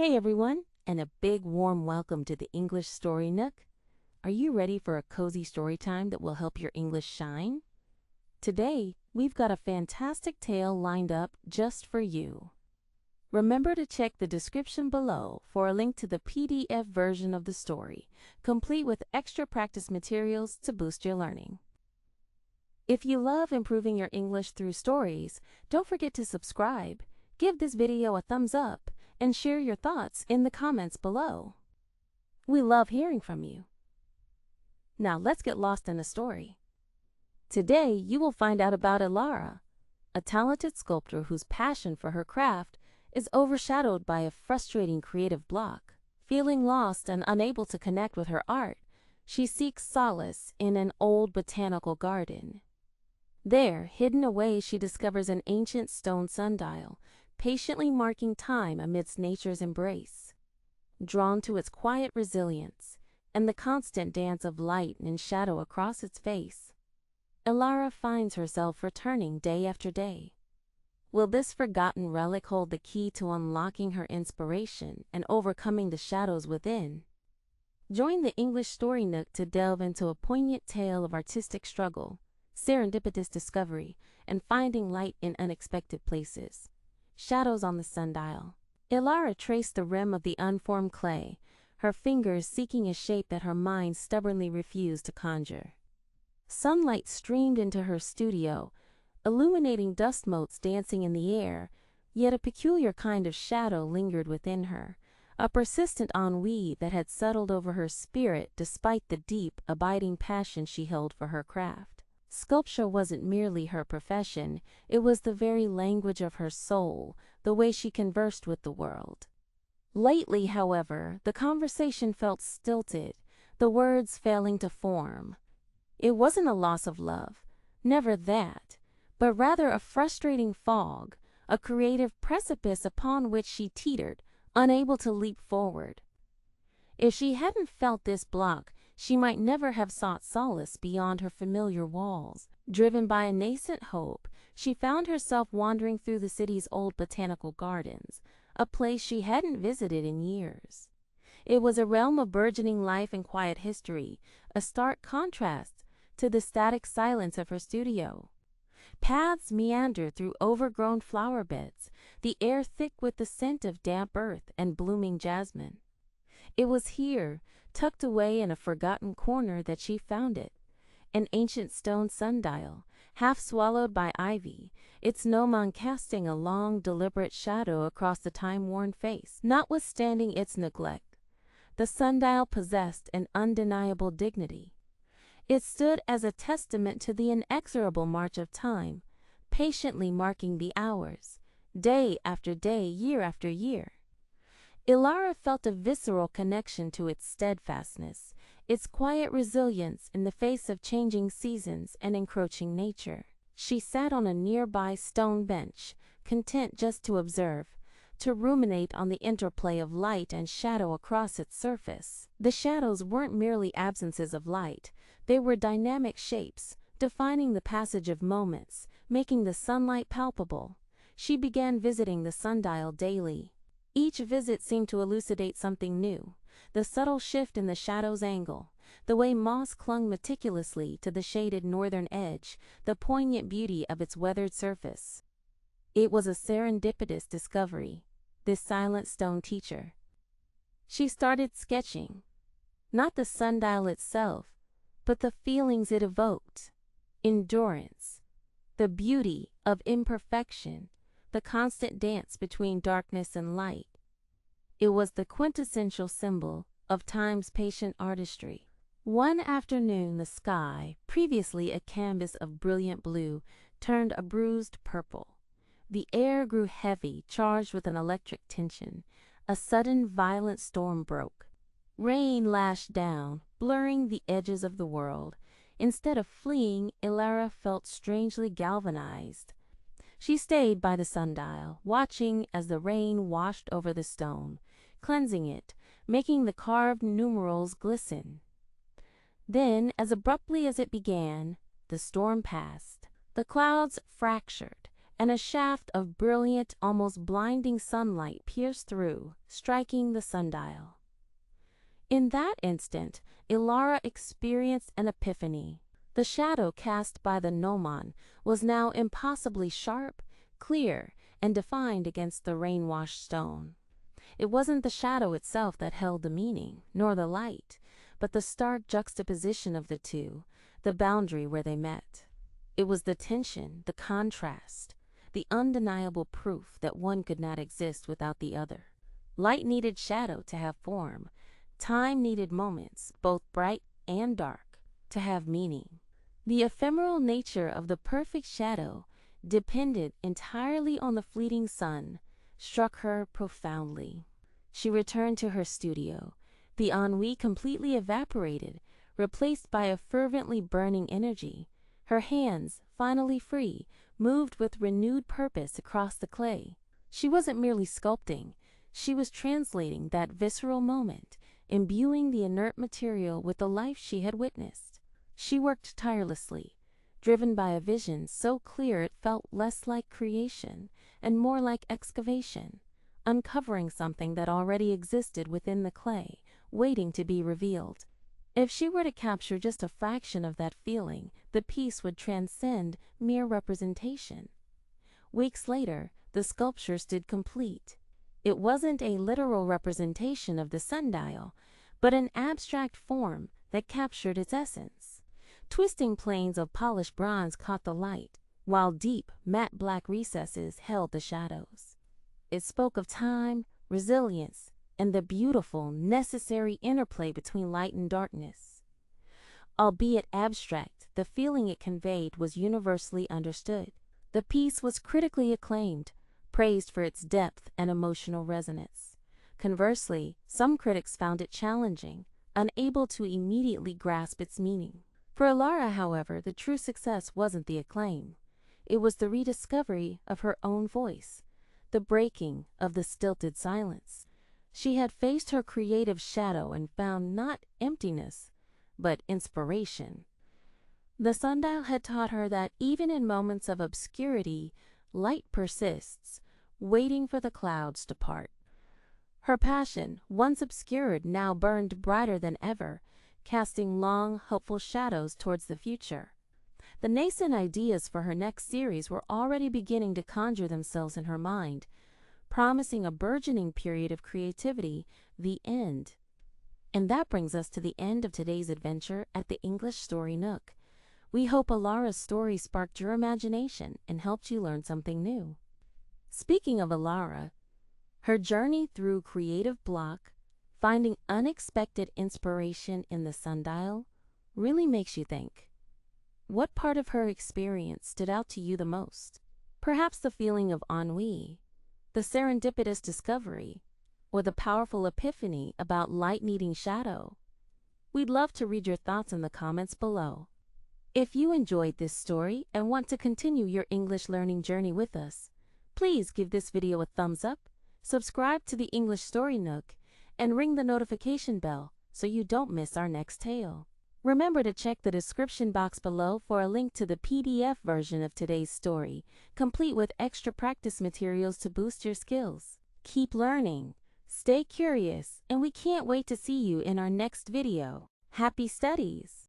Hey everyone, and a big warm welcome to the English Story Nook. Are you ready for a cozy story time that will help your English shine? Today, we've got a fantastic tale lined up just for you. Remember to check the description below for a link to the PDF version of the story, complete with extra practice materials to boost your learning. If you love improving your English through stories, don't forget to subscribe, give this video a thumbs up, and share your thoughts in the comments below. We love hearing from you. Now let's get lost in the story. Today you will find out about Elara, a talented sculptor whose passion for her craft is overshadowed by a frustrating creative block. Feeling lost and unable to connect with her art, she seeks solace in an old botanical garden. There, hidden away, she discovers an ancient stone sundial, patiently marking time amidst nature's embrace. Drawn to its quiet resilience and the constant dance of light and shadow across its face, Elara finds herself returning day after day. Will this forgotten relic hold the key to unlocking her inspiration and overcoming the shadows within? Join the English Story Nook to delve into a poignant tale of artistic struggle, serendipitous discovery, and finding light in unexpected places. Shadows on the sundial. Elara traced the rim of the unformed clay, her fingers seeking a shape that her mind stubbornly refused to conjure. Sunlight streamed into her studio, illuminating dust motes dancing in the air, yet a peculiar kind of shadow lingered within her, a persistent ennui that had settled over her spirit despite the deep, abiding passion she held for her craft. Sculpture wasn't merely her profession, it was the very language of her soul, the way she conversed with the world. Lately, however, the conversation felt stilted, the words failing to form. It wasn't a loss of love, never that, but rather a frustrating fog, a creative precipice upon which she teetered, unable to leap forward. If she hadn't felt this block, she might never have sought solace beyond her familiar walls. Driven by a nascent hope, she found herself wandering through the city's old botanical gardens, a place she hadn't visited in years. It was a realm of burgeoning life and quiet history, a stark contrast to the static silence of her studio. Paths meandered through overgrown flower beds, the air thick with the scent of damp earth and blooming jasmine. It was here, tucked away in a forgotten corner, that she found it, an ancient stone sundial, half swallowed by ivy, its gnomon casting a long, deliberate shadow across the time-worn face. Notwithstanding its neglect, the sundial possessed an undeniable dignity. It stood as a testament to the inexorable march of time, patiently marking the hours, day after day, year after year. Elara felt a visceral connection to its steadfastness, its quiet resilience in the face of changing seasons and encroaching nature. She sat on a nearby stone bench, content just to observe, to ruminate on the interplay of light and shadow across its surface. The shadows weren't merely absences of light, they were dynamic shapes, defining the passage of moments, making the sunlight palpable. She began visiting the sundial daily. Each visit seemed to elucidate something new, the subtle shift in the shadow's angle, the way moss clung meticulously to the shaded northern edge, the poignant beauty of its weathered surface. It was a serendipitous discovery, this silent stone teacher. She started sketching, not the sundial itself, but the feelings it evoked: endurance, the beauty of imperfection, the constant dance between darkness and light. It was the quintessential symbol of time's patient artistry. One afternoon, the sky, previously a canvas of brilliant blue, turned a bruised purple. The air grew heavy, charged with an electric tension. A sudden, violent storm broke. Rain lashed down, blurring the edges of the world. Instead of fleeing, Elara felt strangely galvanized. She stayed by the sundial, watching as the rain washed over the stone, cleansing it, making the carved numerals glisten. Then, as abruptly as it began, the storm passed. The clouds fractured, and a shaft of brilliant, almost blinding sunlight pierced through, striking the sundial. In that instant, Elara experienced an epiphany. The shadow cast by the gnomon was now impossibly sharp, clear, and defined against the rain-washed stone. It wasn't the shadow itself that held the meaning, nor the light, but the stark juxtaposition of the two, the boundary where they met. It was the tension, the contrast, the undeniable proof that one could not exist without the other. Light needed shadow to have form. Time needed moments, both bright and dark, to have meaning. The ephemeral nature of the perfect shadow depended entirely on the fleeting sun, struck her profoundly. She returned to her studio, the ennui completely evaporated, replaced by a fervently burning energy. Her hands, finally free, moved with renewed purpose across the clay. She wasn't merely sculpting, she was translating that visceral moment, imbuing the inert material with the life she had witnessed. She worked tirelessly, driven by a vision so clear it felt less like creation and more like excavation, uncovering something that already existed within the clay, waiting to be revealed. If she were to capture just a fraction of that feeling, the piece would transcend mere representation. Weeks later, the sculpture stood complete. It wasn't a literal representation of the sundial, but an abstract form that captured its essence. Twisting planes of polished bronze caught the light, while deep, matte black recesses held the shadows. It spoke of time, resilience, and the beautiful, necessary interplay between light and darkness. Albeit abstract, the feeling it conveyed was universally understood. The piece was critically acclaimed, praised for its depth and emotional resonance. Conversely, some critics found it challenging, unable to immediately grasp its meaning. For Elara, however, the true success wasn't the acclaim. It was the rediscovery of her own voice, the breaking of the stilted silence. She had faced her creative shadow and found not emptiness, but inspiration. The sundial had taught her that even in moments of obscurity, light persists, waiting for the clouds to part. Her passion, once obscured, now burned brighter than ever, casting long, hopeful shadows towards the future. The nascent ideas for her next series were already beginning to conjure themselves in her mind, promising a burgeoning period of creativity, the end. And that brings us to the end of today's adventure at the English Story Nook. We hope Elara's story sparked your imagination and helped you learn something new. Speaking of Elara, her journey through creative block, finding unexpected inspiration in the sundial, really makes you think. What part of her experience stood out to you the most? Perhaps the feeling of ennui, the serendipitous discovery, or the powerful epiphany about light needing shadow? We'd love to read your thoughts in the comments below. If you enjoyed this story and want to continue your English learning journey with us, please give this video a thumbs up, subscribe to the English Story Nook, and ring the notification bell so you don't miss our next tale. Remember to check the description box below for a link to the PDF version of today's story, complete with extra practice materials to boost your skills. Keep learning, stay curious, and we can't wait to see you in our next video. Happy studies!